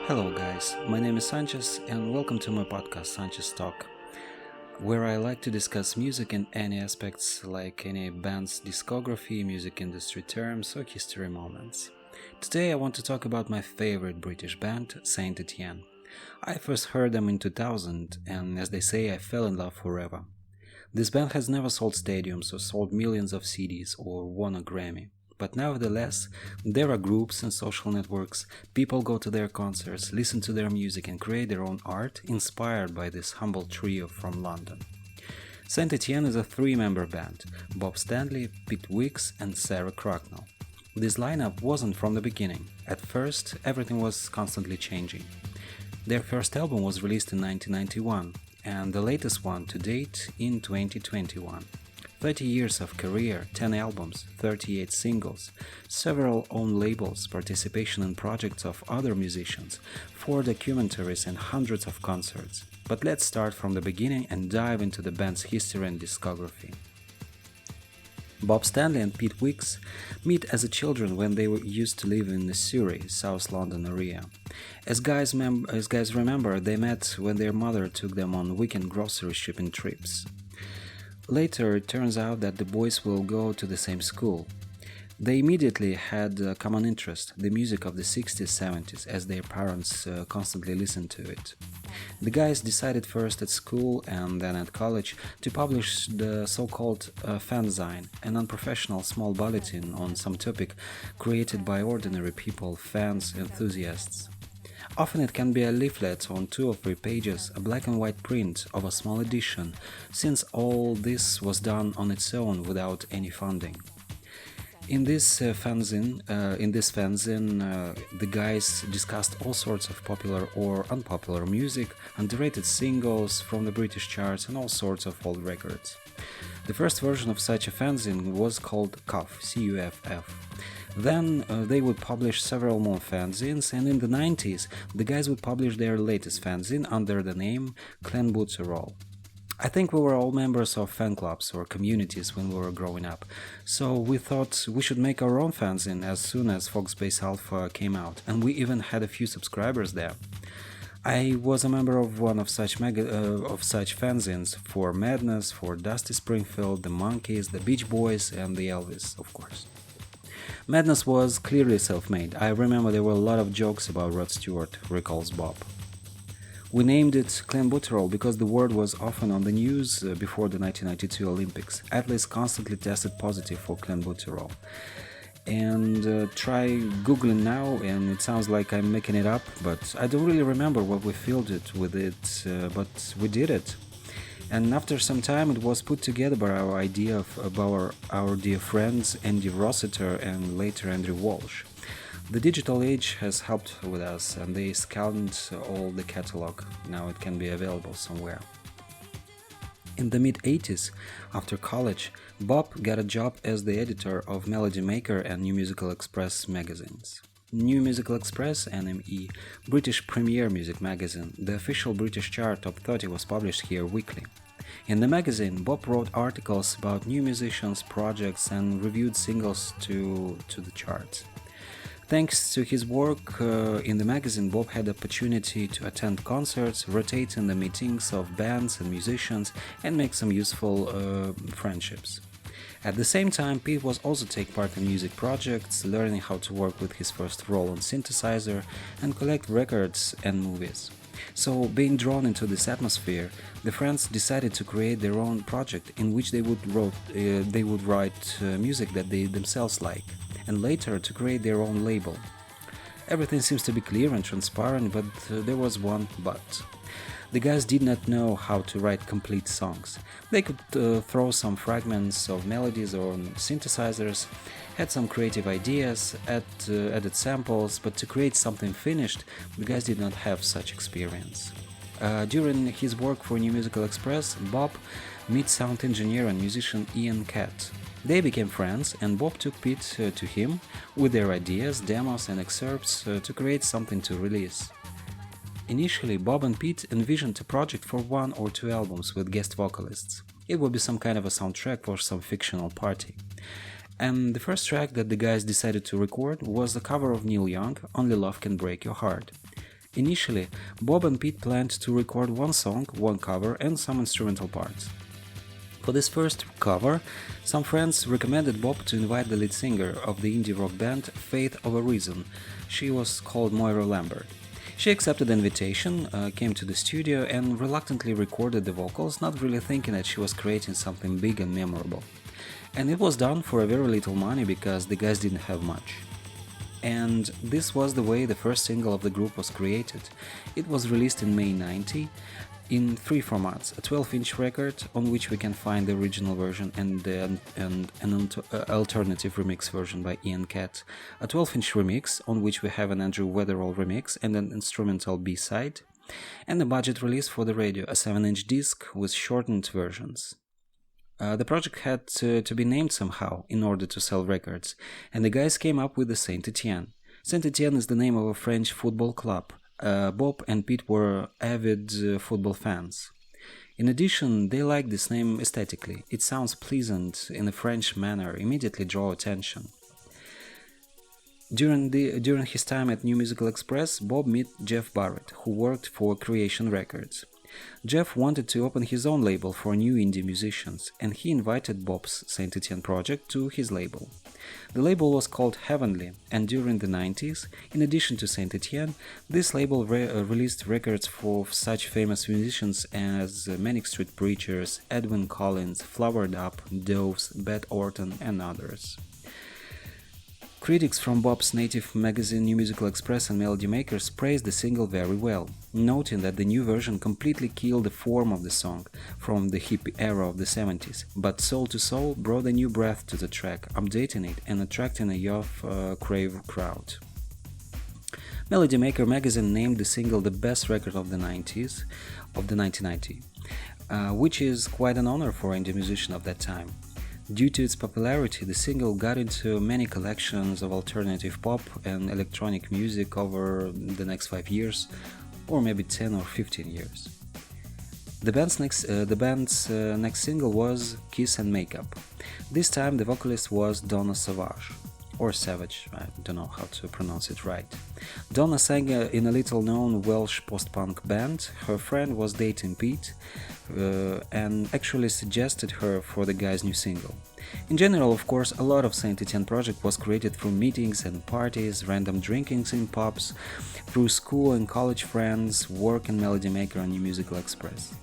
Hello, guys. My name is Sanches, and welcome to my podcast, Sanches Talk, where I like to discuss music in any aspects, like any band's discography, music industry terms, or history moments. Today, I want to talk about my favorite British band, Saint Etienne. I first heard them in 2000, and as they say, I fell in love forever. This band has never sold stadiums or sold millions of CDs or won a Grammy. But nevertheless, there are groups and social networks, people go to their concerts, listen to their music and create their own art inspired by this humble trio from London. Saint Etienne is a three-member band, Bob Stanley, Pete Wicks and Sarah Cracknell. This lineup wasn't from the beginning. At first, everything was constantly changing. Their first album was released in 1991 and the latest one to date in 2021. 30 years of career, 10 albums, 38 singles, several own labels, participation in projects of other musicians, 4 documentaries and hundreds of concerts. But let's start from the beginning and dive into the band's history and discography. Bob Stanley and Pete Wicks meet as children when they used to live in the Surrey, South London area. As guys remember, they met when their mother took them on weekend grocery shipping trips. Later, it turns out that the boys will go to the same school. They immediately had a common interest, the music of the 60s, 70s, as their parents constantly listened to it. The guys decided first at school and then at college to publish the so-called fanzine, an unprofessional small bulletin on some topic created by ordinary people, fans, enthusiasts. Often it can be a leaflet on 2 or 3 pages, a black and white print of a small edition, since all this was done on its own without any funding. In this fanzine, the guys discussed all sorts of popular or unpopular music, underrated singles from the British charts and all sorts of old records. The first version of such a fanzine was called CUFF, C-U-F-F. Then they would publish several more fanzines, and in the 90s the guys would publish their latest fanzine under the name Clenbutterol. I think we were all members of fan clubs or communities when we were growing up, so we thought we should make our own fanzine as soon as Foxbase Alpha came out, and we even had a few subscribers there. I was a member of one of such fanzines for Madness, for Dusty Springfield, the Monkees, the Beach Boys and the Elvis, of course. Madness was clearly self-made. I remember there were a lot of jokes about Rod Stewart, recalls Bob. We named it Clenbutterol because the word was often on the news before the 1992 Olympics. Athletes constantly tested positive for Clenbutterol. And try googling now and it sounds like I'm making it up, but I don't really remember what we filled it with but we did it. And after some time it was put together by our dear friends Andy Rossiter and later Andrew Walsh. The digital age has helped with us and they scanned all the catalog. Now it can be available somewhere. In the mid-80s, after college, Bob got a job as the editor of Melody Maker and New Musical Express magazines. New Musical Express, NME, British premier music magazine, the official British chart top 30 was published here weekly. In the magazine, Bob wrote articles about new musicians, projects and reviewed singles to the charts. Thanks to his work in the magazine, Bob had the opportunity to attend concerts, rotate in the meetings of bands and musicians and make some useful friendships. At the same time, Pete was also take part in music projects, learning how to work with his first roll-on synthesizer and collect records and movies. So, being drawn into this atmosphere, the friends decided to create their own project in which they would write music that they themselves like, and later to create their own label. Everything seems to be clear and transparent, but there was one but. The guys did not know how to write complete songs. They could throw some fragments of melodies on synthesizers, had some creative ideas, added samples, but to create something finished, the guys did not have such experience. During his work for New Musical Express, Bob met sound engineer and musician Ian Catt. They became friends and Bob took Pete to him with their ideas, demos and excerpts to create something to release. Initially, Bob and Pete envisioned a project for 1 or 2 albums with guest vocalists. It would be some kind of a soundtrack for some fictional party. And the first track that the guys decided to record was a cover of Neil Young, Only Love Can Break Your Heart. Initially, Bob and Pete planned to record one song, one cover, and some instrumental parts. For this first cover, some friends recommended Bob to invite the lead singer of the indie rock band Faith of a Reason. She was called Moira Lambert. She accepted the invitation, came to the studio, and reluctantly recorded the vocals, not really thinking that she was creating something big and memorable. And it was done for a very little money because the guys didn't have much. And this was the way the first single of the group was created. It was released in May 90 in 3 formats: a 12-inch record on which we can find the original version and an alternative remix version by Ian Catt, a 12-inch remix on which we have an Andrew Weatherall remix and an instrumental B-side, and a budget release for the radio, a 7-inch disc with shortened versions. The project had to be named somehow in order to sell records, and the guys came up with the Saint Etienne. Saint Etienne is the name of a French football club. Bob and Pete were avid football fans. In addition, they liked this name aesthetically. It sounds pleasant in a French manner, immediately draw attention. During his time at New Musical Express, Bob met Jeff Barrett, who worked for Creation Records. Jeff wanted to open his own label for new indie musicians, and he invited Bob's Saint Etienne project to his label. The label was called Heavenly, and during the 90s, in addition to Saint Etienne, this label released records for such famous musicians as Manic Street Preachers, Edwyn Collins, Flowered Up, Doves, Beth Orton, and others. Critics from Bob's native magazine New Musical Express and Melody Makers praised the single very well, noting that the new version completely killed the form of the song from the hippie era of the 70s, but Soul to Soul brought a new breath to the track, updating it and attracting a young crave crowd. Melody Maker magazine named the single the best record of the 90s, of the 1990, which is quite an honor for an indie musician of that time. Due to its popularity, the single got into many collections of alternative pop and electronic music over the next 5 years, or maybe 10 or 15 years. The band's next single was Kiss and Makeup. This time the vocalist was Donna Savage, or Savage, I don't know how to pronounce it right. Donna sang in a little-known Welsh post-punk band. Her friend was dating Pete, and actually suggested her for the guy's new single. In general, of course, a lot of Saint Etienne project was created through meetings and parties, random drinkings in pubs, through school and college friends, work and Melody Maker on New Musical Express.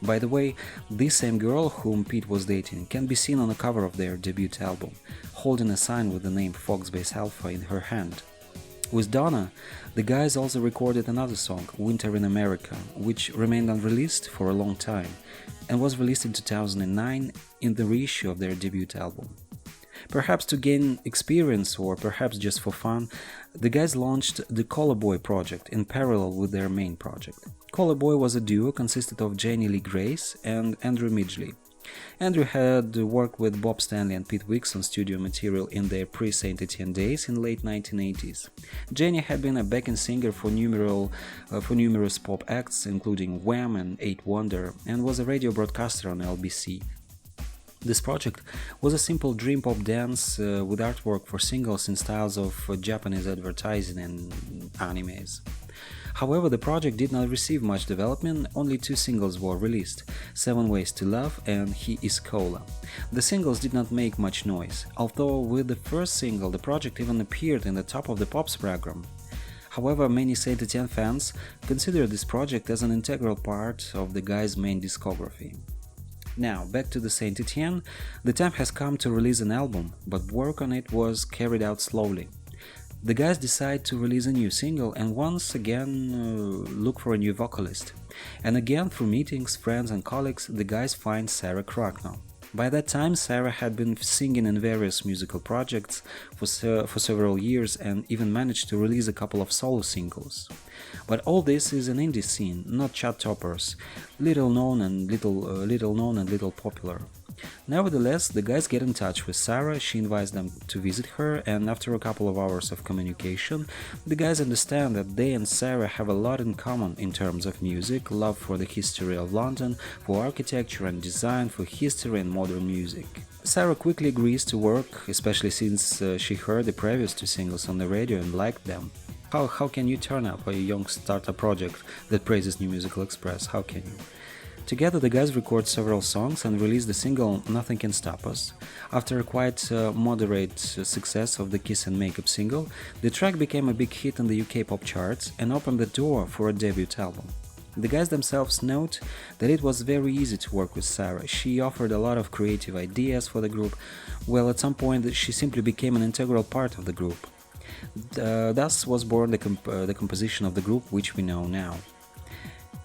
By the way, this same girl whom Pete was dating can be seen on the cover of their debut album, holding a sign with the name Foxbase Alpha in her hand. With Donna, the guys also recorded another song, Winter in America, which remained unreleased for a long time and was released in 2009 in the reissue of their debut album. Perhaps to gain experience or perhaps just for fun, the guys launched the Call Boy project in parallel with their main project. Call Boy was a duo consisted of Janie Lee Grace and Andrew Midgley. Andrew had worked with Bob Stanley and Pete Wicks on studio material in their pre-Saint Etienne days in late 1980s. Janie had been a backing singer for numerous pop acts, including Wham and Eight Wonder, and was a radio broadcaster on LBC. This project was a simple dream pop dance with artwork for singles in styles of Japanese advertising and animes. However, the project did not receive much development, only 2 singles were released, 7 Ways to Love and He Is Cola. The singles did not make much noise, although with the first single the project even appeared in the Top of the Pops program. However, many Saint Etienne fans consider this project as an integral part of the guys' main discography. Now, back to the Saint Etienne, the time has come to release an album, but work on it was carried out slowly. The guys decide to release a new single and once again look for a new vocalist. And again, through meetings, friends and colleagues, the guys find Sarah Cracknell. By that time, Sarah had been singing in various musical projects for several years and even managed to release a couple of solo singles. But all this is an indie scene, not chart toppers, little known and little popular. Nevertheless, the guys get in touch with Sarah, she invites them to visit her, and after a couple of hours of communication, the guys understand that they and Sarah have a lot in common in terms of music, love for the history of London, for architecture and design, for history and modern music. Sarah quickly agrees to work, especially since she heard the previous 2 singles on the radio and liked them. How can you turn up a young startup project that praises New Musical Express? How can you? Together, the guys record several songs and release the single Nothing Can Stop Us. After a quite moderate success of the Kiss and Makeup single, the track became a big hit in the UK pop charts and opened the door for a debut album. The guys themselves note that it was very easy to work with Sarah. She offered a lot of creative ideas for the group, while at some point she simply became an integral part of the group. Thus was born the composition of the group which we know now.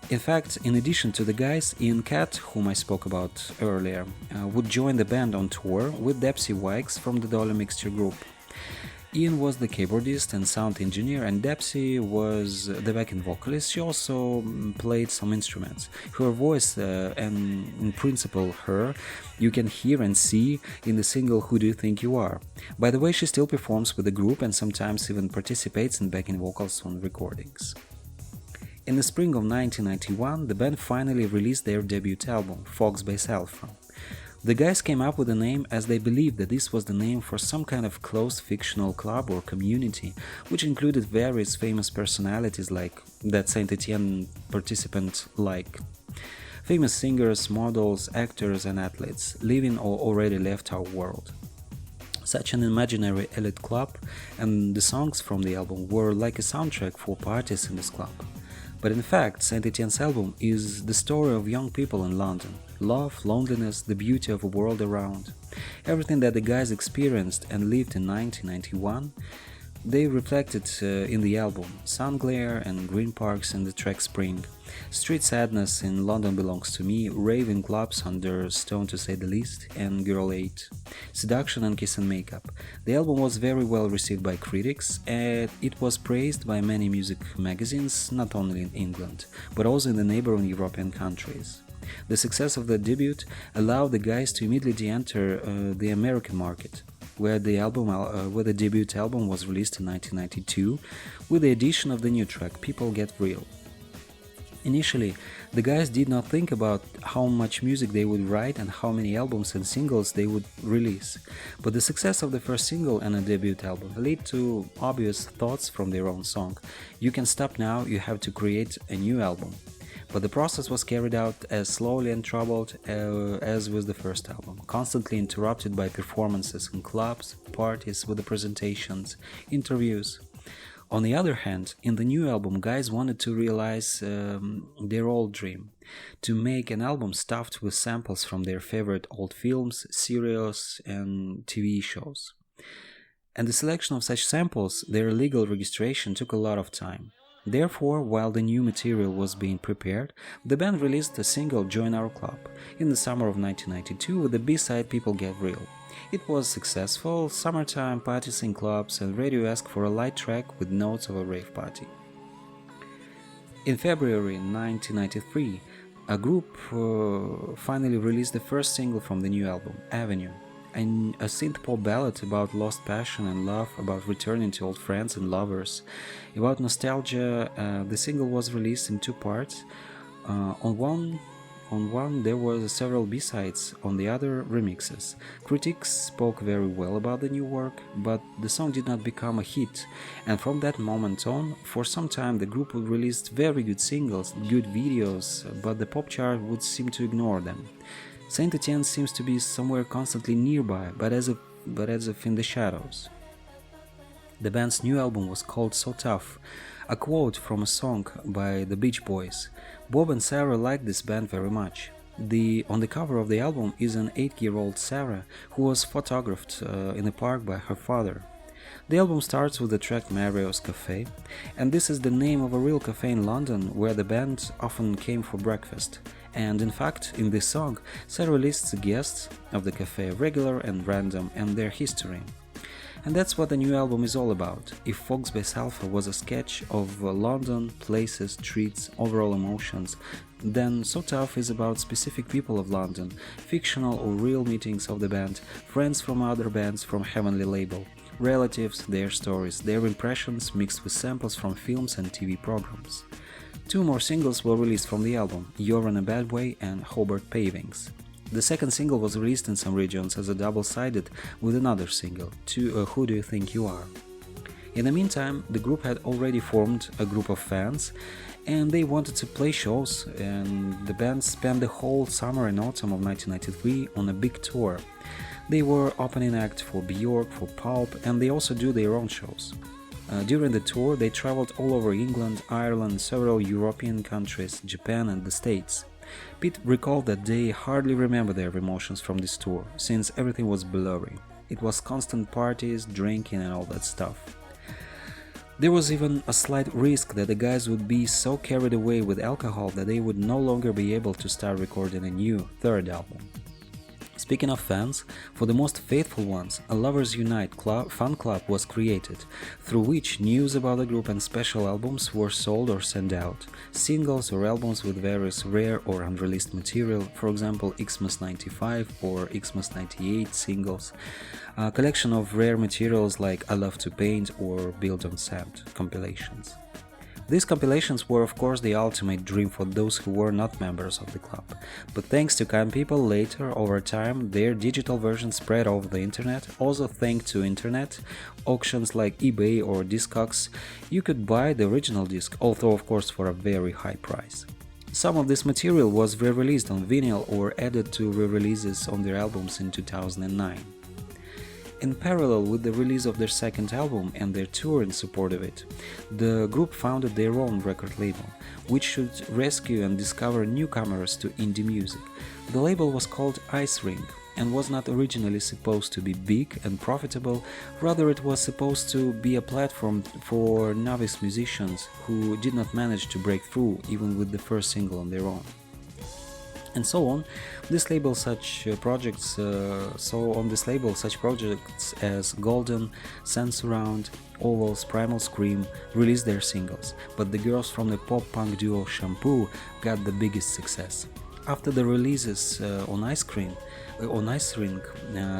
In fact, in addition to the guys, Ian Catt, whom I spoke about earlier, would join the band on tour with Dempsey Wikes from the Dolly Mixture group. Ian was the keyboardist and sound engineer, and Dempsey was the backing vocalist. She also played some instruments. Her voice, and in principle her, you can hear and see in the single Who Do You Think You Are? By the way, she still performs with the group and sometimes even participates in backing vocals on recordings. In the spring of 1991, the band finally released their debut album, Fox by Alpha. The guys came up with the name as they believed that this was the name for some kind of closed fictional club or community, which included various famous personalities like that Saint Etienne participant like famous singers, models, actors and athletes, living or already left our world. Such an imaginary elite club, and the songs from the album were like a soundtrack for parties in this club. But in fact, Saint Etienne's album is the story of young people in London. Love, loneliness, the beauty of a world around. Everything that the guys experienced and lived in 1991, they reflected in the album. Sun glare and green parks in the track Spring. Street sadness in London Belongs to Me, raving clubs under Stone to say the least, and Girl 8. Seduction and Kiss and Makeup. The album was very well received by critics, and it was praised by many music magazines, not only in England, but also in the neighboring European countries. The success of the debut allowed the guys to immediately enter the American market, where the debut album was released in 1992, with the addition of the new track People Get Real. Initially, the guys did not think about how much music they would write and how many albums and singles they would release, but the success of the first single and a debut album led to obvious thoughts from their own song. You can stop now, you have to create a new album. But the process was carried out as slowly and troubled as with the first album, constantly interrupted by performances in clubs, parties with the presentations, interviews. On the other hand, in the new album, guys wanted to realize their old dream, to make an album stuffed with samples from their favorite old films, serials and TV shows. And the selection of such samples, their legal registration took a lot of time. Therefore, while the new material was being prepared, the band released the single Join Our Club in the summer of 1992 with the B-side People Get Real. It was successful, summertime parties in clubs, and radio asked for a light track with notes of a rave party. In February 1993, a group finally released the first single from the new album, Avenue, and a synth-pop ballad about lost passion and love, about returning to old friends and lovers. About nostalgia, the single was released in two parts. On one there were several B-sides, on the other remixes. Critics spoke very well about the new work, but the song did not become a hit, and from that moment on, for some time the group would release very good singles, good videos, but the pop chart would seem to ignore them. Saint Etienne seems to be somewhere constantly nearby, but as if in the shadows. The band's new album was called So Tough, a quote from a song by the Beach Boys. Bob and Sarah liked this band very much. On the cover of the album is an 8-year-old Sarah who was photographed in a park by her father. The album starts with the track Mario's Cafe, and this is the name of a real cafe in London where the band often came for breakfast. And in fact, in this song, Sarah lists the guests of the cafe, regular and random, and their history. And that's what the new album is all about. If Fox by Alpha was a sketch of London, places, streets, overall emotions, then So Tough is about specific people of London, fictional or real meetings of the band, friends from other bands from Heavenly Label, relatives, their stories, their impressions mixed with samples from films and TV programs. Two more singles were released from the album, You're in a Bad Way and Hobart Pavings. The second single was released in some regions as a double-sided with another single, Who Do You Think You Are? In the meantime, the group had already formed a group of fans and they wanted to play shows, and the band spent the whole summer and autumn of 1993 on a big tour. They were opening act for Björk, for Pulp, and they also do their own shows. During the tour, they traveled all over England, Ireland, several European countries, Japan and the States. Pete recalled that they hardly remember their emotions from this tour, since everything was blurry. It was constant parties, drinking and all that stuff. There was even a slight risk that the guys would be so carried away with alcohol that they would no longer be able to start recording a new third album. Speaking of fans, for the most faithful ones, a Lovers Unite fan club was created, through which news about the group and special albums were sold or sent out. Singles or albums with various rare or unreleased material, for example Xmas 95 or Xmas 98 singles, a collection of rare materials like I Love to Paint or Build on Sand compilations. These compilations were of course the ultimate dream for those who were not members of the club, but thanks to kind people later, over time, their digital version spread over the internet. Also thanks to internet, auctions like eBay or Discogs, you could buy the original disc, although of course for a very high price. Some of this material was re-released on vinyl or added to re-releases on their albums in 2009. In parallel with the release of their second album and their tour in support of it, the group founded their own record label, which should rescue and discover newcomers to indie music. The label was called Ice Ring and was not originally supposed to be big and profitable, rather it was supposed to be a platform for novice musicians who did not manage to break through even with the first single on their own. And so on. This label such projects as Golden, Sensurround, Ovals, Primal Scream released their singles, but the girls from the pop-punk duo Shampoo got the biggest success. After the releases on Ice Ring,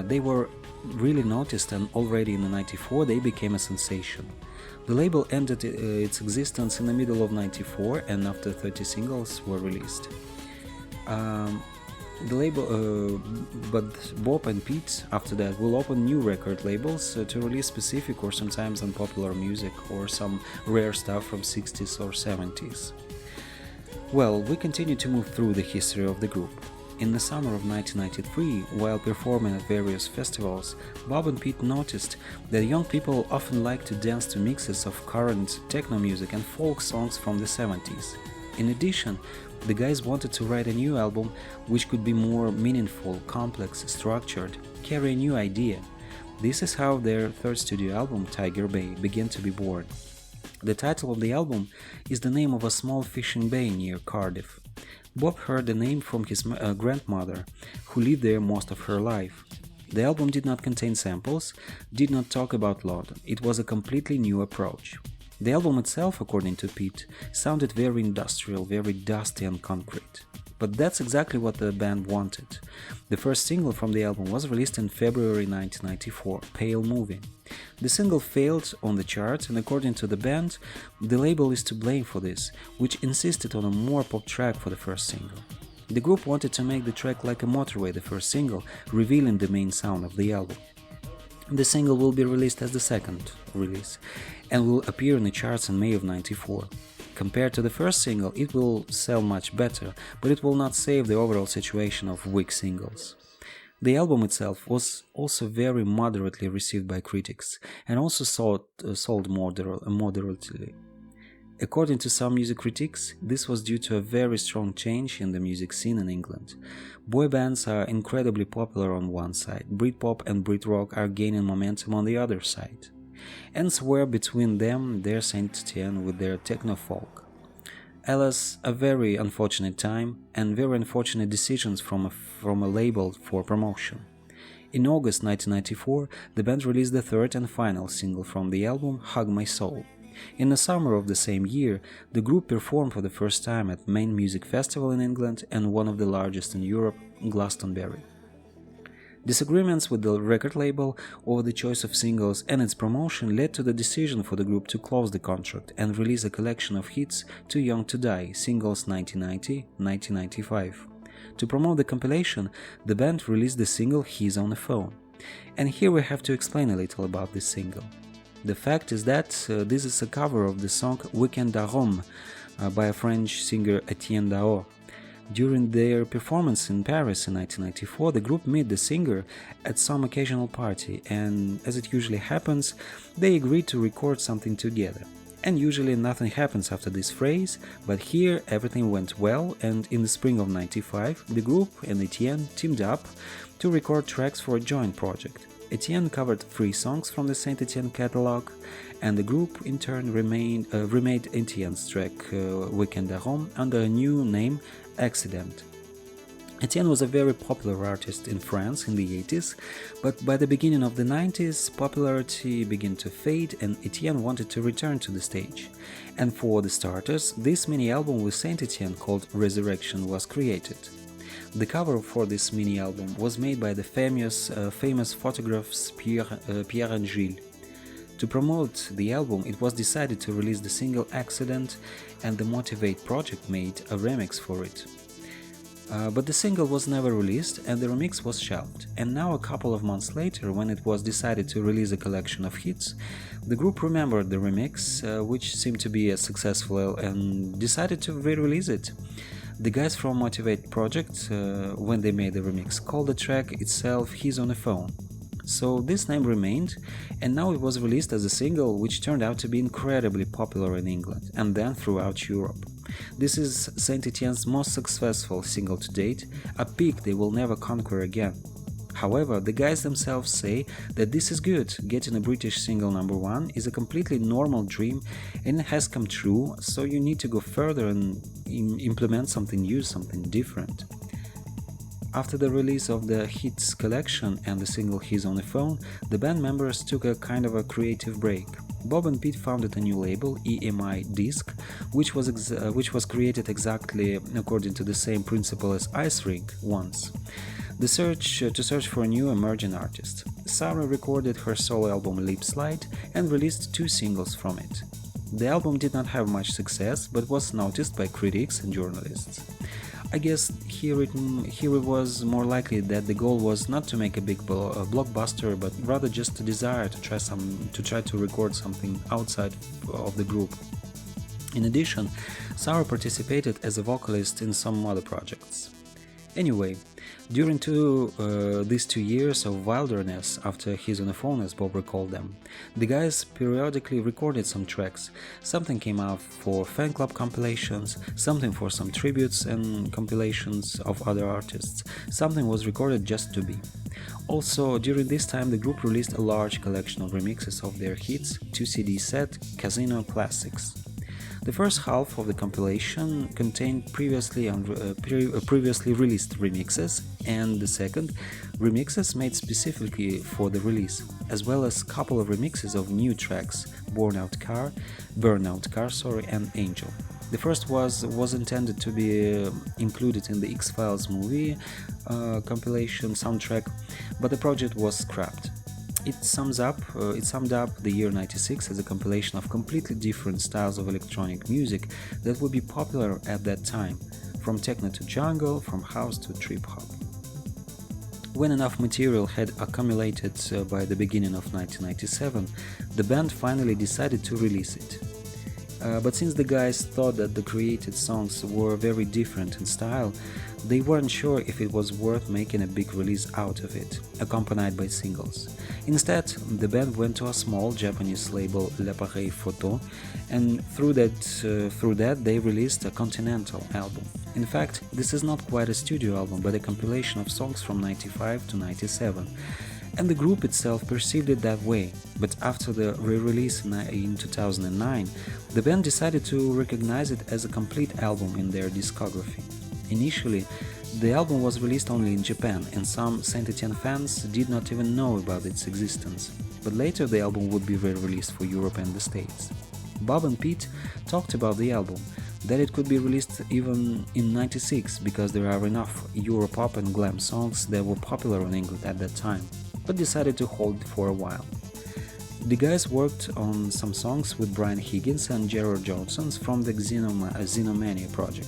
they were really noticed, and already in '94 they became a sensation. The label ended its existence in the middle of '94, and after 30 singles were released. But Bob and Pete after that will open new record labels to release specific or sometimes unpopular music or some rare stuff from 60s or 70s. Well, we continue to move through the history of the group. In the summer of 1993, while performing at various festivals, Bob and Pete noticed that young people often like to dance to mixes of current techno music and folk songs from the 70s. In addition, the guys wanted to write a new album which could be more meaningful, complex, structured, carry a new idea. This is how their third studio album, Tiger Bay, began to be born. The title of the album is the name of a small fishing bay near Cardiff. Bob heard the name from his grandmother, who lived there most of her life. The album did not contain samples, did not talk about London. It was a completely new approach. The album itself, according to Pete, sounded very industrial, very dusty and concrete. But that's exactly what the band wanted. The first single from the album was released in February 1994, Pale Moving. The single failed on the charts, and according to the band, the label is to blame for this, which insisted on a more pop track for the first single. The group wanted to make the track like a Motorway, the first single, revealing the main sound of the album. The single will be released as the second release and will appear in the charts in May of '94. Compared to the first single, it will sell much better, but it will not save the overall situation of weak singles. The album itself was also very moderately received by critics and also sold moderately. According to some music critics, this was due to a very strong change in the music scene in England. Boy bands are incredibly popular on one side, Britpop and Britrock are gaining momentum on the other side. And somewhere between them, there's Saint Etienne with their techno-folk. Alas, a very unfortunate time and very unfortunate decisions from a label for promotion. In August 1994, the band released the third and final single from the album, Hug My Soul. In the summer of the same year, the group performed for the first time at Main Music Festival in England and one of the largest in Europe, Glastonbury. Disagreements with the record label over the choice of singles and its promotion led to the decision for the group to close the contract and release a collection of hits Too Young to Die, singles 1990-1995. To promote the compilation, the band released the single He's on the Phone. And here we have to explain a little about this single. The fact is that this is a cover of the song Weekend à Rome by a French singer Etienne. During their performance in Paris in 1994, the group met the singer at some occasional party, and as it usually happens, they agreed to record something together. And usually nothing happens after this phrase, but here everything went well, and in the spring of 95, the group and Etienne teamed up to record tracks for a joint project. Etienne covered 3 songs from the Saint Etienne catalog, and the group in turn remade Etienne's track Weekend à Rome under a new name, Accident. Etienne was a very popular artist in France in the 80s, but by the beginning of the 90s, popularity began to fade and Etienne wanted to return to the stage. And for the starters, this mini-album with Saint Etienne called Resurrection was created. The cover for this mini-album was made by the famous photographers Pierre and Gilles. To promote the album, it was decided to release the single Accident, and the Motivate project made a remix for it. But the single was never released and the remix was shelved, and now a couple of months later, when it was decided to release a collection of hits, the group remembered the remix, which seemed to be successful, and decided to re-release it. The guys from Motivate project, when they made the remix, called the track itself He's on the Phone. So this name remained, and now it was released as a single, which turned out to be incredibly popular in England and then throughout Europe. This is Saint Etienne's most successful single to date, a peak they will never conquer again. However, the guys themselves say that this is good. Getting a British single #1 is a completely normal dream and it has come true, so you need to go further and implement something new, something different. After the release of the hits collection and the single He's on the Phone, the band members took a kind of a creative break. Bob and Pete founded a new label, EMI Disc, which was created exactly according to the same principle as Ice Ring once. To search for a new emerging artist. Sarah recorded her solo album Lip Slide and released 2 singles from it. The album did not have much success, but was noticed by critics and journalists. I guess here it was more likely that the goal was not to make a big blockbuster, but rather just a desire to try to record something outside of the group. In addition, Sarah participated as a vocalist in some other projects. Anyway, during these 2 years of wilderness after He's on the Phone, as Bob recalled them, the guys periodically recorded some tracks. Something came out for fan club compilations, something for some tributes and compilations of other artists, something was recorded just to be. Also, during this time the group released a large collection of remixes of their hits, 2 CD set, Casino Classics. The first half of the compilation contained previously released remixes, and the second, remixes made specifically for the release, as well as a couple of remixes of new tracks, Burnout Car, and Angel. The first was intended to be included in the X-Files movie compilation soundtrack, but the project was scrapped. It summed up the year 96 as a compilation of completely different styles of electronic music that would be popular at that time, from techno to jungle, from house to trip-hop. When enough material had accumulated by the beginning of 1997, the band finally decided to release it. But since the guys thought that the created songs were very different in style, they weren't sure if it was worth making a big release out of it, accompanied by singles. Instead, the band went to a small Japanese label, L'Appareil Photo, and through that they released a Continental album. In fact, this is not quite a studio album, but a compilation of songs from 95 to 97. And the group itself perceived it that way, but after the re-release in 2009, the band decided to recognize it as a complete album in their discography. Initially, the album was released only in Japan, and some Saint Etienne fans did not even know about its existence, but later the album would be re-released for Europe and the States. Bob and Pete talked about the album, that it could be released even in 96 because there are enough Europop and glam songs that were popular in England at that time, but decided to hold it for a while. The guys worked on some songs with Brian Higgins and Gerard Johnson from the Xenomania project,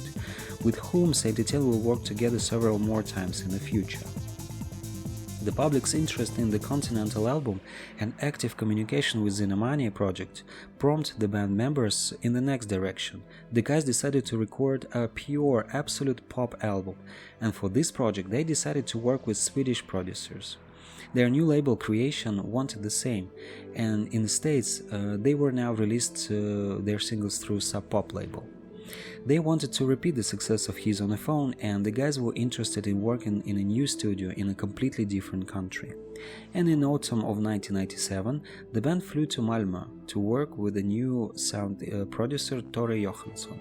with whom Saint Etienne will work together several more times in the future. The public's interest in the Continental album and active communication with the Xenomania project prompted the band members in the next direction. The guys decided to record a pure, absolute pop album, and for this project they decided to work with Swedish producers. Their new label Creation wanted the same, and in the States they were now released their singles through Sub Pop label. They wanted to repeat the success of He's on the Phone, and the guys were interested in working in a new studio in a completely different country. And in autumn of 1997, the band flew to Malmö to work with the new sound producer Tore Johansson.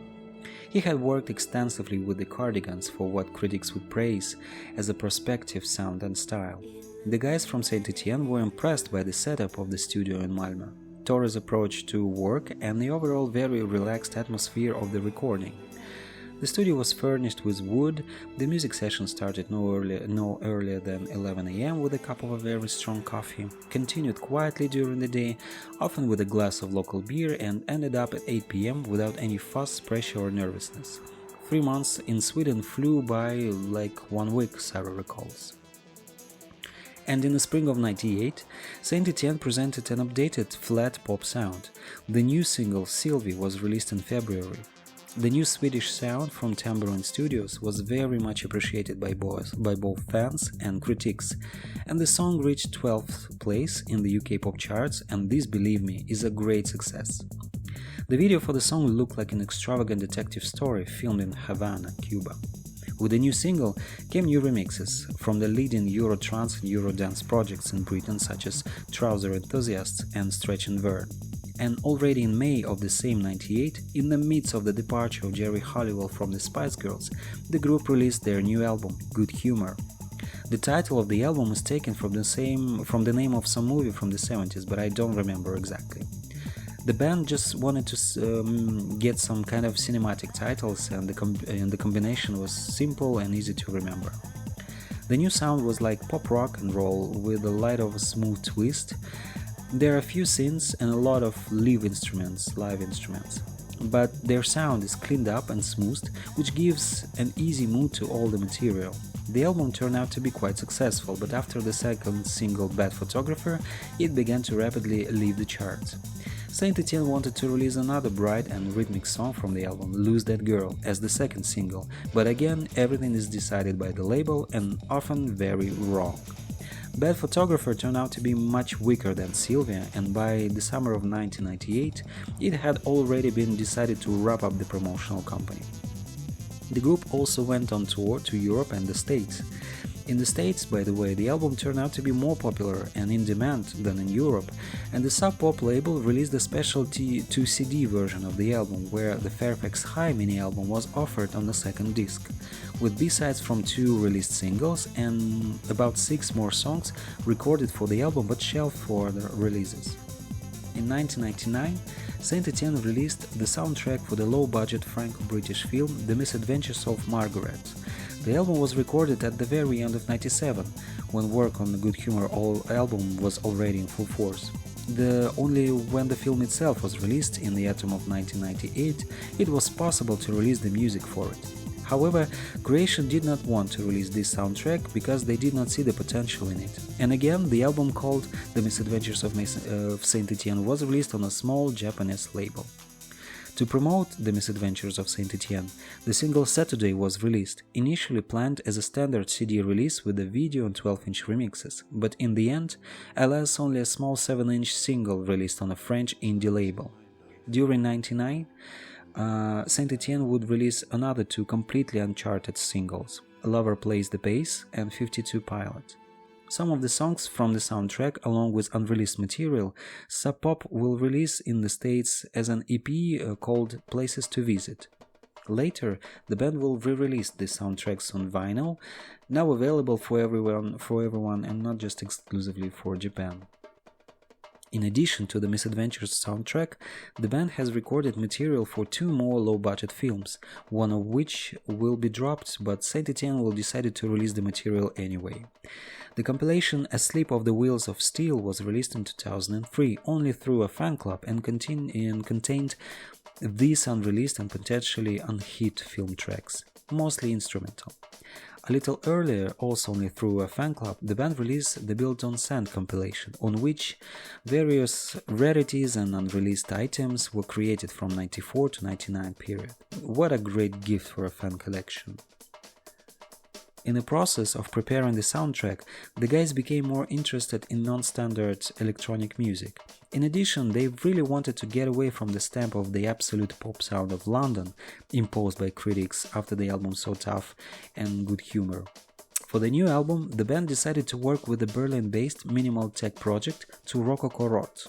He had worked extensively with the Cardigans for what critics would praise as a prospective sound and style. The guys from Saint Etienne were impressed by the setup of the studio in Malmö, Tore's approach to work, and the overall very relaxed atmosphere of the recording. The studio was furnished with wood. The music session started no earlier than 11 a.m. with a cup of a very strong coffee, continued quietly during the day, often with a glass of local beer, and ended up at 8 p.m. without any fuss, pressure or nervousness. 3 months in Sweden flew by like 1 week, Sarah recalls. And in the spring of '98, Saint Etienne presented an updated flat pop sound. The new single Sylvie was released in February. The new Swedish sound from Tambourine Studios was very much appreciated by both fans and critics, and the song reached 12th place in the UK pop charts, and this, believe me, is a great success. The video for the song looked like an extravagant detective story filmed in Havana, Cuba. With the new single came new remixes from the leading Eurotrance and Eurodance projects in Britain such as Trouser Enthusiasts and Stretch and Vern. And already in May of the same '98, in the midst of the departure of Jerry Halliwell from the Spice Girls, the group released their new album, Good Humor. The title of the album is taken from the name of some movie from the 70s, but I don't remember exactly. The band just wanted to get some kind of cinematic titles, and the combination was simple and easy to remember. The new sound was like pop rock and roll with a light of a smooth twist. There are a few synths and a lot of live instruments, but their sound is cleaned up and smoothed, which gives an easy mood to all the material. The album turned out to be quite successful, but after the second single Bad Photographer, it began to rapidly leave the charts. Saint Etienne wanted to release another bright and rhythmic song from the album, Lose That Girl, as the second single, but again, everything is decided by the label and often very wrong. Bad Photographer turned out to be much weaker than Sylvia, and by the summer of 1998, it had already been decided to wrap up the promotional company. The group also went on tour to Europe and the States. In the States, by the way, the album turned out to be more popular and in demand than in Europe, and the Sub Pop label released a special 2CD version of the album, where the Fairfax High mini-album was offered on the second disc, with B-sides from 2 released singles and about 6 more songs recorded for the album but shelved for the releases. In 1999, Saint Etienne released the soundtrack for the low-budget Franco-British film The Misadventures of Margaret. The album was recorded at the very end of '97, when work on the Good Humor album was already in full force. Only when the film itself was released in the autumn of 1998, it was possible to release the music for it. However, Creation did not want to release this soundtrack because they did not see the potential in it. And again, the album called The Misadventures of Saint Etienne was released on a small Japanese label. To promote The Misadventures of Saint Etienne, the single Saturday was released, initially planned as a standard CD release with a video and 12-inch remixes, but in the end, alas, only a small 7-inch single released on a French indie label. During '99, Saint Etienne would release another 2 completely uncharted singles, Lover Plays the Bass and 52 Pilot. Some of the songs from the soundtrack, along with unreleased material, Sub Pop will release in the States as an EP called Places to Visit. Later, the band will re-release the soundtracks on vinyl, now available for everyone and not just exclusively for Japan. In addition to the Misadventures soundtrack, the band has recorded material for 2 more low-budget films, one of which will be dropped, but Saint Etienne will decide to release the material anyway. The compilation Asleep of the Wheels of Steel was released in 2003 only through a fan club and contained these unreleased and potentially unhit film tracks, mostly instrumental. A little earlier, also only through a fan club, the band released the Built on Sand compilation, on which various rarities and unreleased items were created from 94 to 99 period. What a great gift for a fan collection. In the process of preparing the soundtrack, the guys became more interested in non-standard electronic music. In addition, they really wanted to get away from the stamp of the absolute pop sound of London, imposed by critics after the album So Tough and Good Humor. For the new album, the band decided to work with the Berlin-based minimal tech project To Rococo Rot,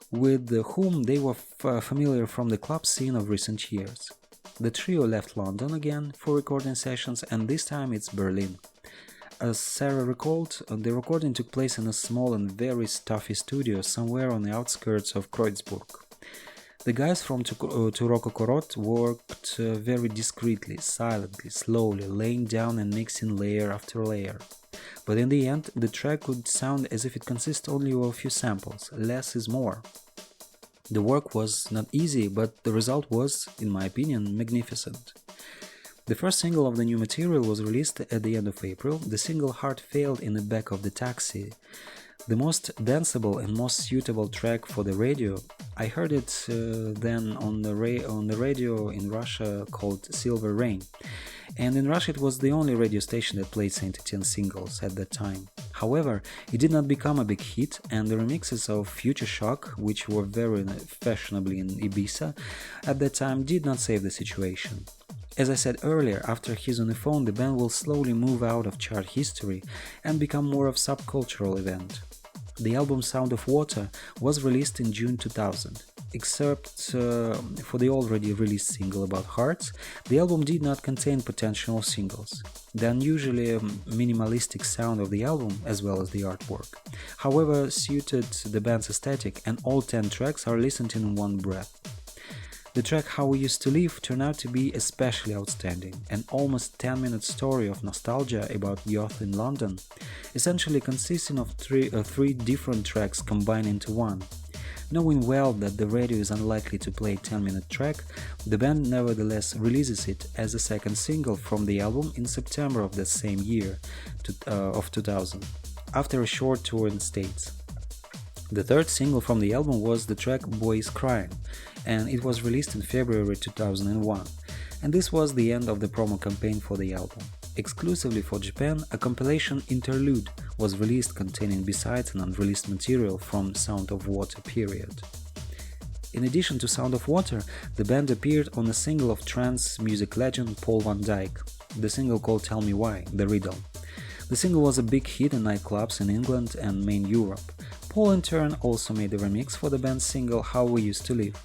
with whom they were familiar from the club scene of recent years. The trio left London again for recording sessions, and this time it's Berlin. As Sarah recalled, the recording took place in a small and very stuffy studio somewhere on the outskirts of Kreuzburg. The guys from To Rococo Rot worked very discreetly, silently, slowly, laying down and mixing layer after layer. But in the end, the track would sound as if it consists only of a few samples. Less is more. The work was not easy, but the result was, in my opinion, magnificent. The first single of the new material was released at the end of April. The single Heart Failed in the Back of the Taxi, the most danceable and most suitable track for the radio. I heard it then on the radio in Russia called Silver Rain. And in Russia it was the only radio station that played Saint Etienne singles at that time. However, it did not become a big hit, and the remixes of Future Shock, which were very fashionably in Ibiza at that time, did not save the situation. As I said earlier, after He's on the Phone, the band will slowly move out of chart history and become more of a subcultural event. The album Sound of Water was released in June 2000. Except for the already released single about hearts, the album did not contain potential singles. The unusually minimalistic sound of the album, as well as the artwork, however, suited the band's aesthetic, and all 10 tracks are listened in one breath. The track How We Used to Live turned out to be especially outstanding, an almost 10-minute story of nostalgia about youth in London, essentially consisting of three different tracks combined into one. Knowing well that the radio is unlikely to play a 10-minute track, the band nevertheless releases it as a second single from the album in September of that same year, of 2000, after a short tour in the States. The third single from the album was the track Boy Is Crying, and it was released in February 2001, and this was the end of the promo campaign for the album. Exclusively for Japan, a compilation interlude was released containing B-sides and unreleased material from Sound of Water period. In addition to Sound of Water, the band appeared on a single of trance music legend Paul van Dyk, the single called Tell Me Why, The Riddle. The single was a big hit in nightclubs in England and main Europe. Paul in turn also made a remix for the band's single How We Used to Live.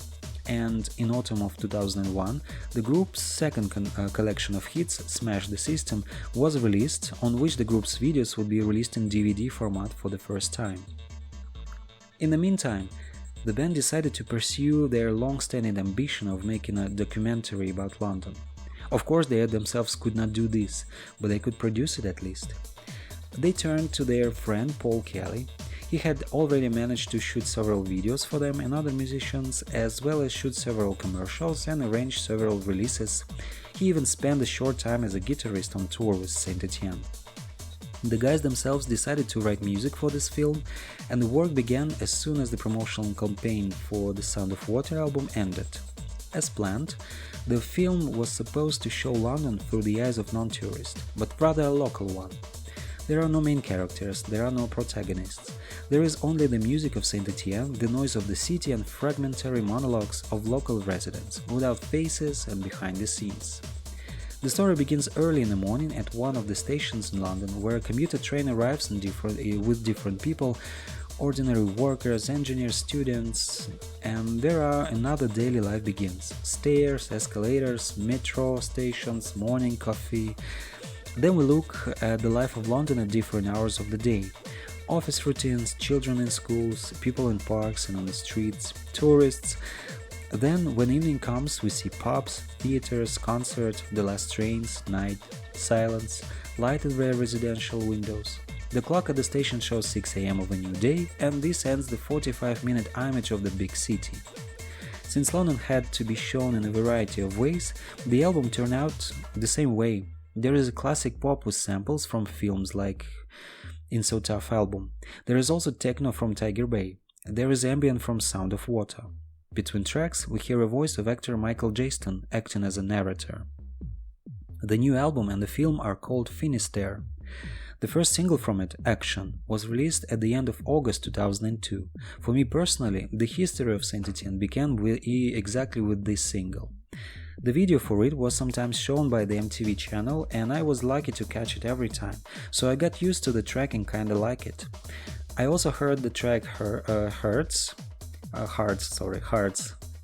And in autumn of 2001, the group's second collection of hits, Smash the System, was released, on which the group's videos would be released in DVD format for the first time. In the meantime, the band decided to pursue their long-standing ambition of making a documentary about London. Of course, they themselves could not do this, but they could produce it at least. They turned to their friend Paul Kelly. He had already managed to shoot several videos for them and other musicians, as well as shoot several commercials and arrange several releases. He even spent a short time as a guitarist on tour with Saint Etienne. The guys themselves decided to write music for this film, and the work began as soon as the promotional campaign for the Sound of Water album ended. As planned, the film was supposed to show London through the eyes of non-tourists, but rather a local one. There are no main characters, there are no protagonists. There is only the music of Saint Etienne, the noise of the city, and fragmentary monologues of local residents, without faces and behind the scenes. The story begins early in the morning at one of the stations in London, where a commuter train arrives with different people, ordinary workers, engineers, students, and another daily life begins. Stairs, escalators, metro stations, morning coffee. Then we look at the life of London at different hours of the day. Office routines, children in schools, people in parks and on the streets, tourists. Then, when evening comes, we see pubs, theaters, concerts, the last trains, night, silence, light in rare residential windows. The clock at the station shows 6 a.m. of a new day, and this ends the 45-minute image of the big city. Since London had to be shown in a variety of ways, the album turned out the same way. There is a classic pop with samples from films like in So Tough album. There is also techno from Tiger Bay. There is ambient from Sound of Water. Between tracks, we hear a voice of actor Michael Jaston acting as a narrator. The new album and the film are called Finisterre. The first single from it, Action, was released at the end of August 2002. For me personally, the history of Saint Etienne began exactly with this single. The video for it was sometimes shown by the MTV channel, and I was lucky to catch it every time, so I got used to the track and kinda like it. I also heard the track Hearts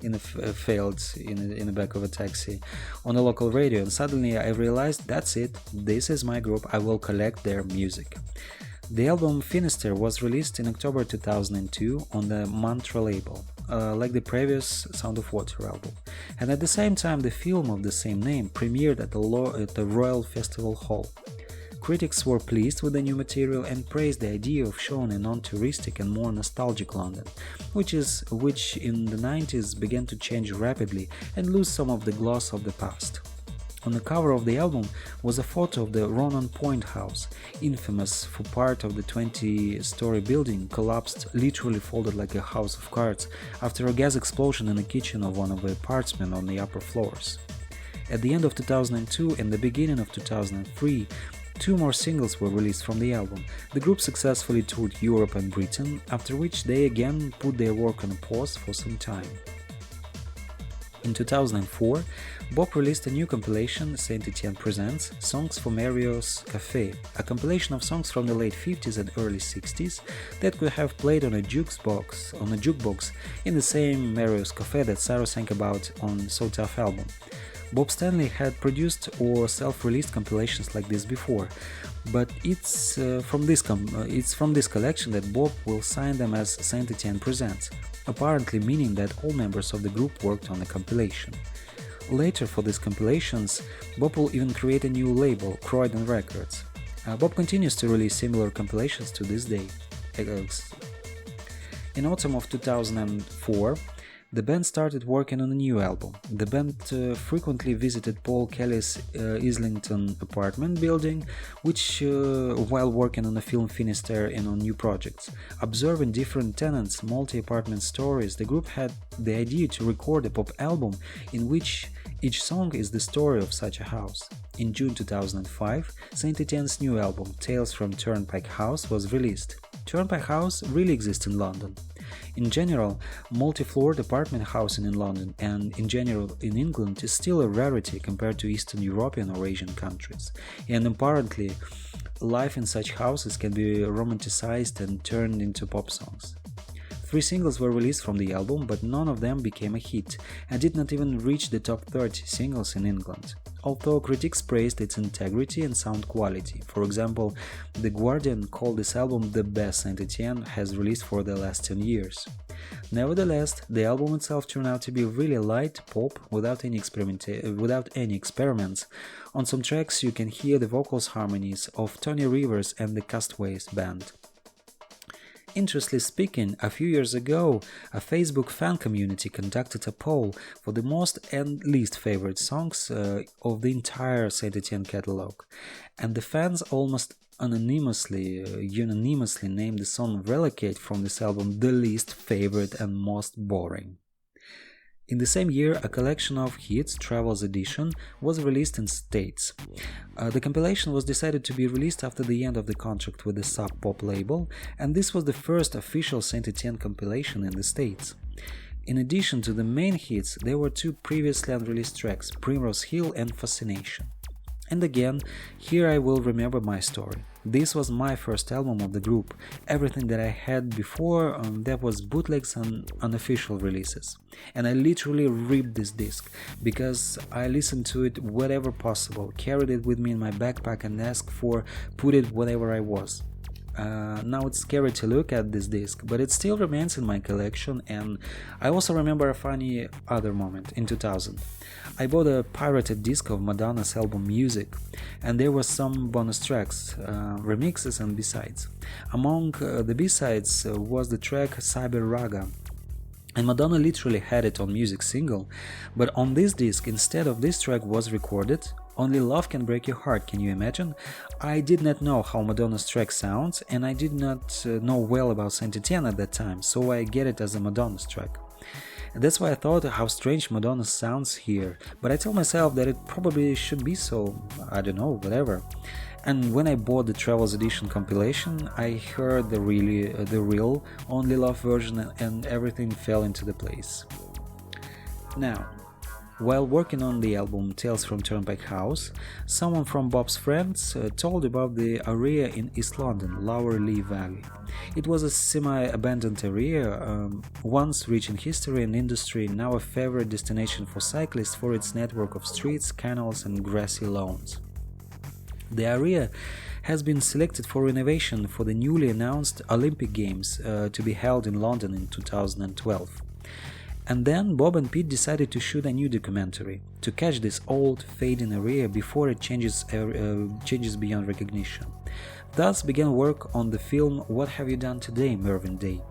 in the back of a taxi on a local radio, and suddenly I realized that's it, this is my group, I will collect their music. The album Finisterre was released in October 2002 on the Mantra label, like the previous Sound of Water album, and at the same time the film of the same name premiered at the Royal Festival Hall. Critics were pleased with the new material and praised the idea of showing a non-touristic and more nostalgic London, which in the 90s began to change rapidly and lose some of the gloss of the past. On the cover of the album was a photo of the Ronan Point house, infamous for part of the 20-story building collapsed, literally folded like a house of cards, after a gas explosion in the kitchen of one of the apartments on the upper floors. At the end of 2002 and the beginning of 2003, 2 more singles were released from the album. The group successfully toured Europe and Britain, after which they again put their work on pause for some time. In 2004, Bob released a new compilation, Saint Etienne Presents Songs for Mario's Café, a compilation of songs from the late 50s and early 60s that could have played on a jukebox in the same Mario's Café that Sarah sang about on So Tough album. Bob Stanley had produced or self-released compilations like this before, but it's from this collection that Bob will sign them as Saint Etienne Presents, apparently meaning that all members of the group worked on the compilation. Later, for these compilations, Bob will even create a new label, Croydon Records. Bob continues to release similar compilations to this day. In autumn of 2004, the band started working on a new album. The band frequently visited Paul Kelly's Islington apartment building, while working on the film Finisterre and on new projects. Observing different tenants' multi-apartment stories, the group had the idea to record a pop album in which each song is the story of such a house. In June 2005, Saint Etienne's new album, Tales from Turnpike House, was released. Turnpike House really exists in London. In general, multi-floored apartment housing in London and in general in England is still a rarity compared to Eastern European or Asian countries, and apparently life in such houses can be romanticized and turned into pop songs. 3 singles were released from the album, but none of them became a hit and did not even reach the top 30 singles in England, although critics praised its integrity and sound quality. For example, The Guardian called this album the best Saint Etienne has released for the last 10 years. Nevertheless, the album itself turned out to be really light pop without any experiments. On some tracks you can hear the vocals harmonies of Tony Rivers and the Castaways band. Interestingly speaking, a few years ago, a Facebook fan community conducted a poll for the most and least favorite songs of the entire Saint Etienne catalog, and the fans almost unanimously named the song Relicate from this album the least favorite and most boring. In the same year, a collection of hits, Travels Edition, was released in States. The compilation was decided to be released after the end of the contract with the Sub Pop label, and this was the first official Saint Etienne compilation in the States. In addition to the main hits, there were 2 previously unreleased tracks, Primrose Hill and Fascination. And again, here I will remember my story. This was my first album of the group. Everything that I had before that was bootlegs and unofficial releases. And I literally ripped this disc because I listened to it wherever possible, carried it with me in my backpack and asked for put it wherever I was. Now it's scary to look at this disc, but it still remains in my collection, and I also remember a funny other moment in 2000. I bought a pirated disc of Madonna's album Music, and there were some bonus tracks, remixes and B-sides. Among the B-sides was the track Cyber Raga, and Madonna literally had it on music single, but on this disc instead of this track was recorded Only Love Can Break Your Heart, can you imagine? I did not know how Madonna's track sounds, and I did not know well about Saint Etienne at that time, so I get it as a Madonna's track. And that's why I thought how strange Madonna sounds here, but I tell myself that it probably should be so, I don't know, whatever. And when I bought the Travels Edition compilation, I heard the real Only Love version, and everything fell into the place. Now, while working on the album Tales from Turnpike House, someone from Bob's friends told about the area in East London, Lower Lee Valley. It was a semi-abandoned area, once rich in history and industry, now a favorite destination for cyclists for its network of streets, canals and grassy lawns. The area has been selected for renovation for the newly announced Olympic Games to be held in London in 2012. And then Bob and Pete decided to shoot a new documentary to catch this old, fading area before it changes beyond recognition. Thus began work on the film What Have You Done Today, Mervyn Day?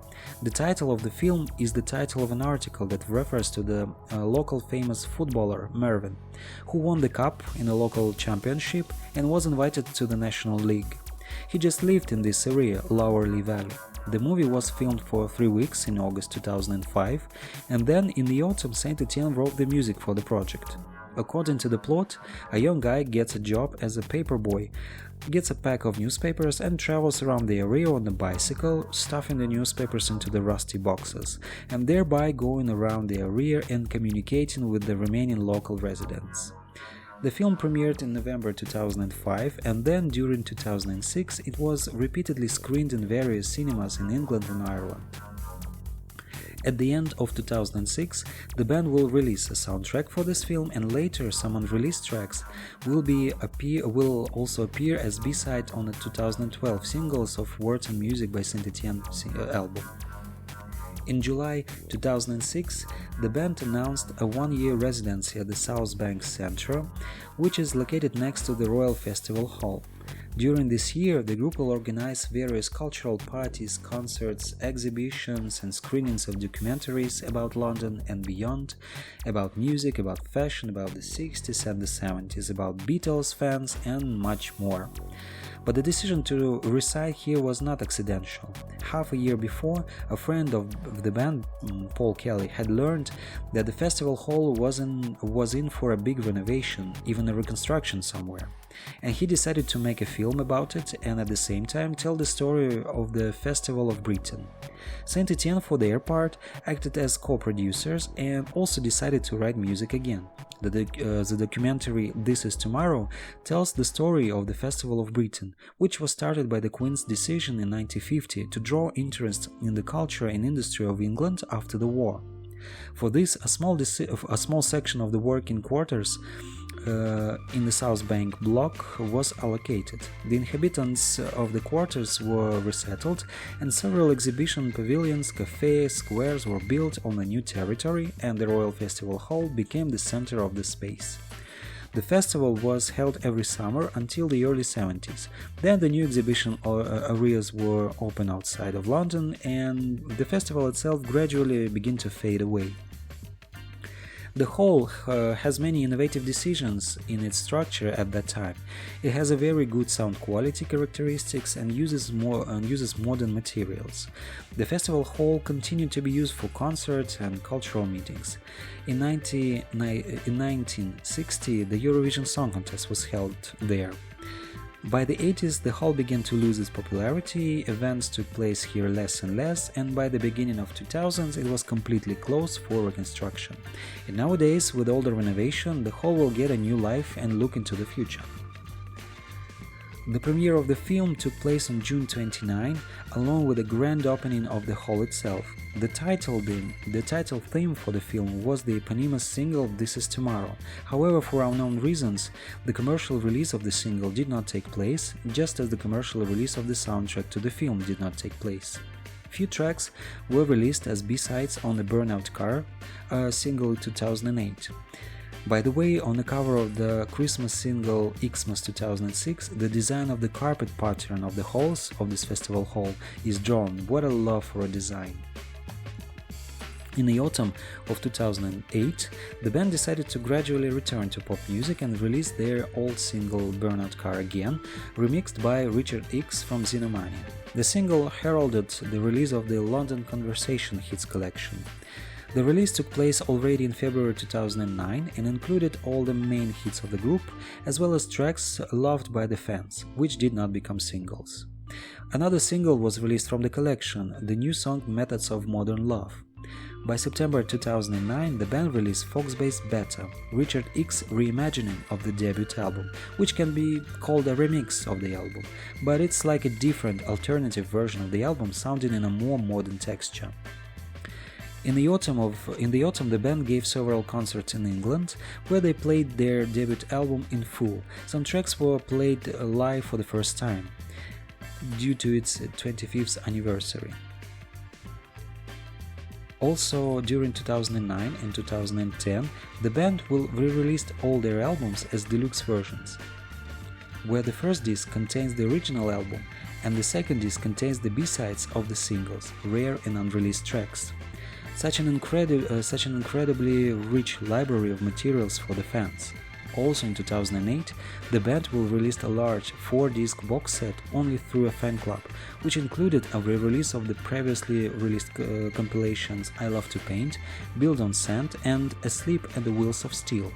The title of the film is the title of an article that refers to the local famous footballer Mervyn, who won the cup in a local championship and was invited to the National League. He just lived in this area, Lower Lee Valley. The movie was filmed for 3 weeks in August 2005, and then in the autumn Saint Etienne wrote the music for the project. According to the plot, a young guy gets a job as a paperboy, gets a pack of newspapers and travels around the area on a bicycle, stuffing the newspapers into the rusty boxes, and thereby going around the area and communicating with the remaining local residents. The film premiered in November 2005, and then during 2006 it was repeatedly screened in various cinemas in England and Ireland. At the end of 2006, the band will release a soundtrack for this film, and later some unreleased tracks will also appear as B-side on the 2012 singles of Words and Music by Saint Etienne album. In July 2006, the band announced a one-year residency at the South Bank Centre, which is located next to the Royal Festival Hall. During this year, the group will organize various cultural parties, concerts, exhibitions and screenings of documentaries about London and beyond, about music, about fashion, about the 60s and the 70s, about Beatles fans and much more. But the decision to reside here was not accidental. Half a year before, a friend of the band, Paul Kelly, had learned that the festival hall was in for a big renovation, even a reconstruction somewhere. And he decided to make a film about it and at the same time tell the story of the Festival of Britain. Saint Etienne, for their part, acted as co-producers and also decided to write music again. The documentary This Is Tomorrow tells the story of the Festival of Britain, which was started by the Queen's decision in 1950 to draw interest in the culture and industry of England after the war. For this, a small section of the working quarters in the South Bank block was allocated. The inhabitants of the quarters were resettled, and several exhibition pavilions, cafes, squares were built on the new territory, and the Royal Festival Hall became the center of the space. The festival was held every summer until the early 70s. Then the new exhibition areas were opened outside of London, and the festival itself gradually began to fade away. The hall has many innovative decisions in its structure at that time. It has a very good sound quality characteristics and uses modern materials. The festival hall continued to be used for concerts and cultural meetings. In 1960, the Eurovision Song Contest was held there. By the 80s, the hall began to lose its popularity, events took place here less and less, and by the beginning of 2000s it was completely closed for reconstruction. And nowadays, with all the renovation, the hall will get a new life and look into the future. The premiere of the film took place on June 29, along with the grand opening of the hall itself. The title theme for the film was the eponymous single This Is Tomorrow. However, for unknown reasons, the commercial release of the single did not take place, just as the commercial release of the soundtrack to the film did not take place. Few tracks were released as B-sides on the Burnout Car single in 2008. By the way, on the cover of the Christmas single Xmas 2006, the design of the carpet pattern of the halls of this festival hall is drawn. What a love for a design! In the autumn of 2008, the band decided to gradually return to pop music and released their old single Burnout Car Again, remixed by Richard X from Xenomania. The single heralded the release of the London Conversation Hits collection. The release took place already in February 2009 and included all the main hits of the group, as well as tracks loved by the fans, which did not become singles. Another single was released from the collection, the new song Methods of Modern Love. By September 2009, the band released Fox-based Beta, Richard X reimagining of the debut album, which can be called a remix of the album, but it's like a different, alternative version of the album sounding in a more modern texture. In the autumn, the band gave several concerts in England, where they played their debut album in full. Some tracks were played live for the first time, due to its 25th anniversary. Also, during 2009 and 2010, the band will re-release all their albums as deluxe versions, where the first disc contains the original album and the second disc contains the B-sides of the singles, rare and unreleased tracks. Such an incredibly rich library of materials for the fans. Also in 2008, the band will release a large 4-disc box set only through a fan club, which included a re-release of the previously released compilations I Love to Paint, Build on Sand and Asleep at the Wheels of Steel.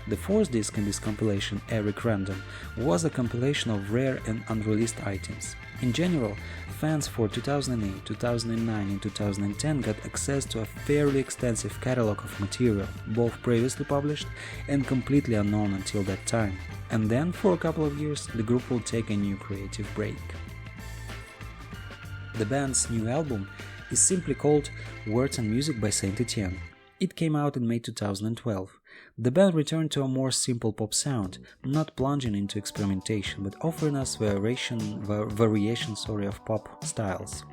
The 4th disc in this compilation, Eric Random, was a compilation of rare and unreleased items. In general, fans for 2008, 2009 and 2010 got access to a fairly extensive catalog of material, both previously published and completely unknown until that time. And then, for a couple of years, the group will take a new creative break. The band's new album is simply called Words and Music by Saint Etienne. It came out in May 2012. The band returned to a more simple pop sound, not plunging into experimentation, but offering us variations of pop styles.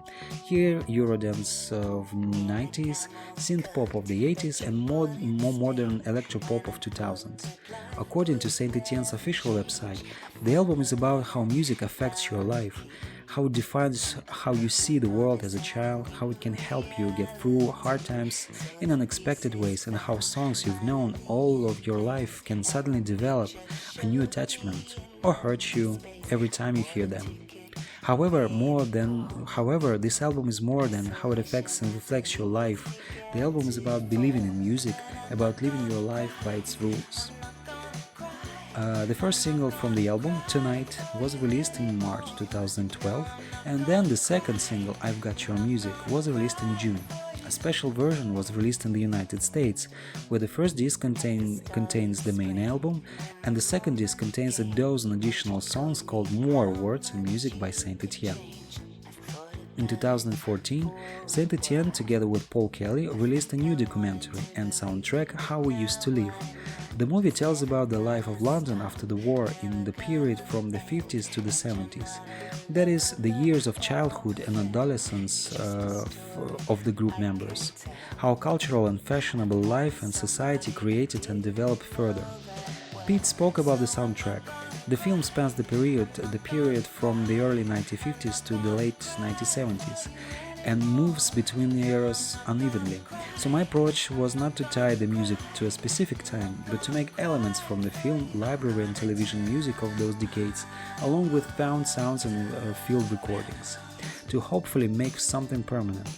Here, Eurodance of 90s, synth pop of the 80s, and more modern electropop of 2000s. According to Saint Etienne's official website, the album is about how music affects your life, how it defines how you see the world as a child, how it can help you get through hard times in unexpected ways, and how songs you've known all of your life can suddenly develop a new attachment or hurt you every time you hear them. However, this album is more than how it affects and reflects your life. The album is about believing in music, about living your life by its rules. The first single from the album, Tonight, was released in March 2012, and then the second single, I've Got Your Music, was released in June. A special version was released in the United States, where the first disc contains the main album, and the second disc contains a dozen additional songs called More Words and Music by Saint Etienne. In 2014, Saint Etienne, together with Paul Kelly, released a new documentary and soundtrack, How We Used to Live. The movie tells about the life of London after the war in the period from the 50s to the 70s. That is, the years of childhood and adolescence of the group members. How cultural and fashionable life and society created and developed further. Pete spoke about the soundtrack. The film spans the period from the early 1950s to the late 1970s, and moves between the eras unevenly. So my approach was not to tie the music to a specific time, but to make elements from the film, library and television music of those decades, along with found sounds and field recordings, to hopefully make something permanent.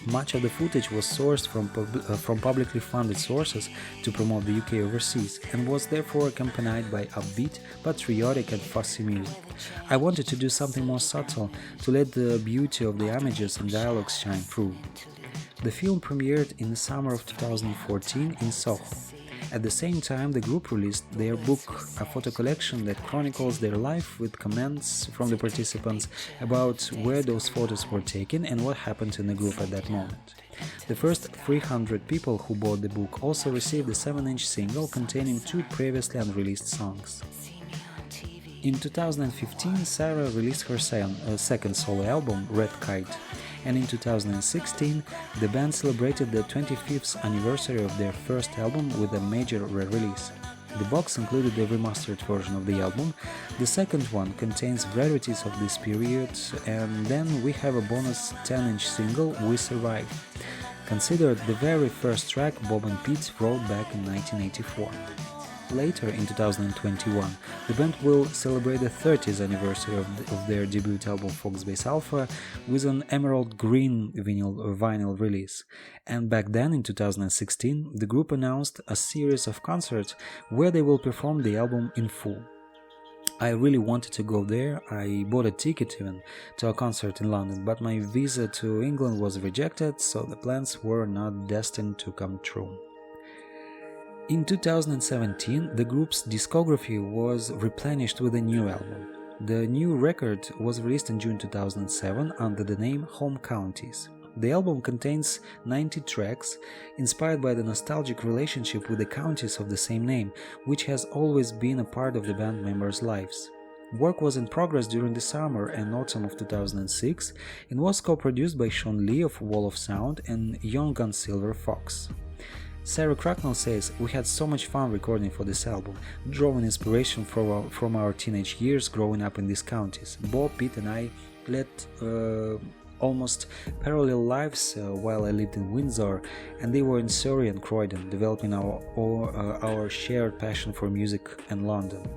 Much of the footage was sourced from publicly funded sources to promote the UK overseas, and was therefore accompanied by upbeat, patriotic and fussy music. I wanted to do something more subtle, to let the beauty of the images and dialogues shine through. The film premiered in the summer of 2014 in Soho. At the same time, the group released their book, a photo collection that chronicles their life with comments from the participants about where those photos were taken and what happened in the group at that moment. The first 300 people who bought the book also received a 7-inch single containing 2 previously unreleased songs. In 2015, Sarah released her second solo album, Red Kite, and in 2016, the band celebrated the 25th anniversary of their first album with a major re-release. The box included the remastered version of the album. The second one contains rarities of this period, and then we have a bonus 10-inch single, We Survive. considered the very first track Bob and Pete wrote back in 1984. Later, in 2021, the band will celebrate the 30th anniversary of their debut album Foxbase Alpha with an emerald green vinyl release. And back then, in 2016, the group announced a series of concerts where they will perform the album in full. I really wanted to go there. I bought a ticket even to a concert in London, but my visa to England was rejected, so the plans were not destined to come true. In 2017, the group's discography was replenished with a new album. The new record was released in June 2007 under the name Home Counties. The album contains 90 tracks, inspired by the nostalgic relationship with the counties of the same name, which has always been a part of the band members' lives. Work was in progress during the summer and autumn of 2006 and was co-produced by Sean Lee of Wall of Sound and Young Gun Silver Fox. Sarah Cracknell says, "We had so much fun recording for this album, drawing inspiration from our teenage years growing up in these counties. Bob, Pete and I led almost parallel lives while I lived in Windsor, and they were in Surrey and Croydon, developing our shared passion for music and London.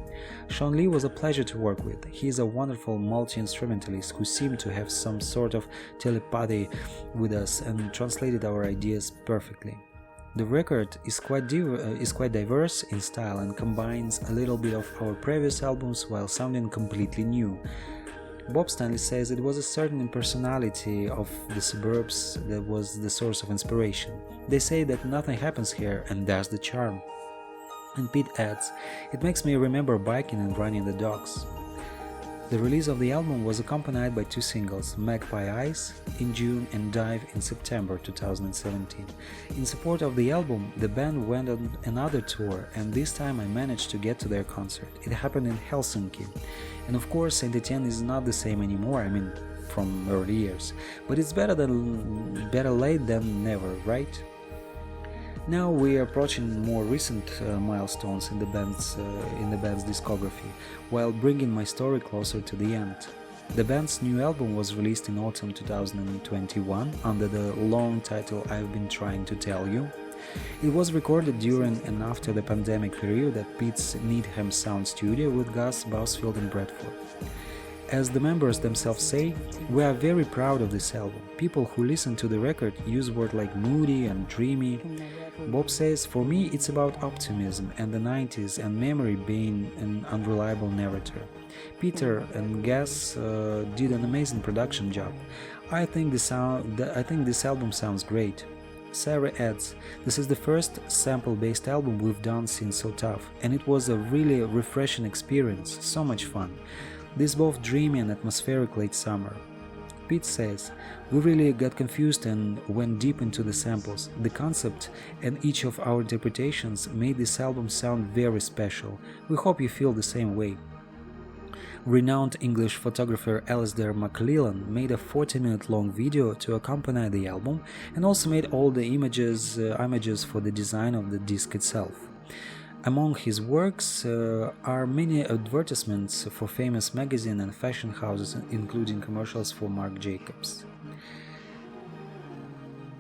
Sean Lee was a pleasure to work with. He is a wonderful multi-instrumentalist who seemed to have some sort of telepathy with us and translated our ideas perfectly. The record is quite diverse in style and combines a little bit of our previous albums while sounding completely new." Bob Stanley says it was a certain impersonality of the suburbs that was the source of inspiration. "They say that nothing happens here, and that's the charm." And Pete adds, "It makes me remember biking and running the dogs." The release of the album was accompanied by two singles, Magpie Eyes in June and Dive in September 2017. In support of the album, the band went on another tour, and this time I managed to get to their concert. It happened in Helsinki. And of course, Saint Etienne is not the same anymore, from early years. But it's better late than never, right? Now we are approaching more recent milestones in the band's discography, while bringing my story closer to the end. The band's new album was released in autumn 2021 under the long title I've Been Trying to Tell You. It was recorded during and after the pandemic period at Pete's Needham Sound Studio with Gus Bousfield in Bradford. As the members themselves say, "We are very proud of this album. People who listen to the record use words like moody and dreamy." Bob says, "For me, it's about optimism and the 90s and memory being an unreliable narrator." Peter and Gus did an amazing production job. I think this album sounds great." Sarah adds, "This is the first sample-based album we've done since So Tough, and it was a really refreshing experience, so much fun. This both dreamy and atmospheric late summer." Pete says, "We really got confused and went deep into the samples. The concept and each of our interpretations made this album sound very special. We hope you feel the same way." Renowned English photographer Alasdair McLellan made a 40-minute long video to accompany the album and also made all the images for the design of the disc itself. Among his works are many advertisements for famous magazines and fashion houses, including commercials for Marc Jacobs.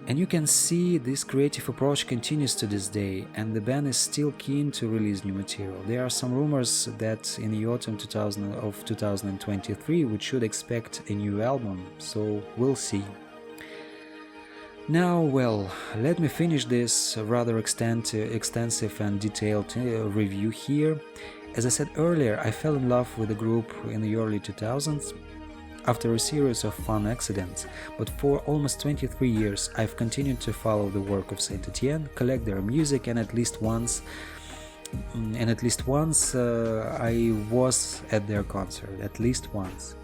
And you can see this creative approach continues to this day, and the band is still keen to release new material. There are some rumors that in the autumn 2023 we should expect a new album, so we'll see. Now, let me finish this rather extensive and detailed review here. As I said earlier, I fell in love with the group in the early 2000s after a series of fun accidents, but for almost 23 years I've continued to follow the work of Saint Etienne, collect their music, and at least once I was at their concert, at least once.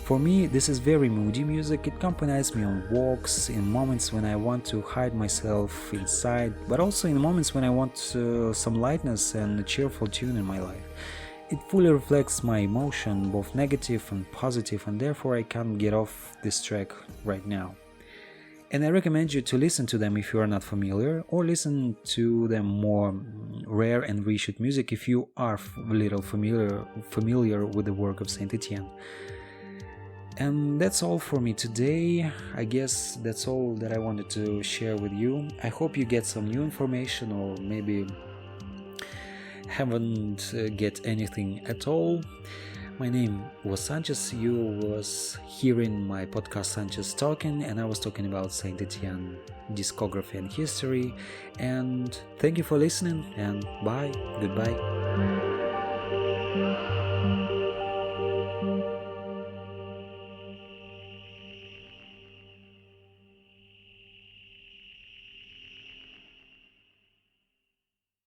For me, this is very moody music. It accompanies me on walks, in moments when I want to hide myself inside, but also in moments when I want some lightness and a cheerful tune in my life. It fully reflects my emotion, both negative and positive, and therefore I can't get off this track right now. And I recommend you to listen to them if you are not familiar, or listen to them more rare and reshoot music if you are a little familiar with the work of Saint Etienne. And that's all for me today. I guess that's all that I wanted to share with you. I hope you get some new information, or maybe haven't get anything at all. My name was Sanches. You was hearing my podcast Sanches Talking, and I was talking about Saint Etienne discography and history. And thank you for listening, and bye, goodbye.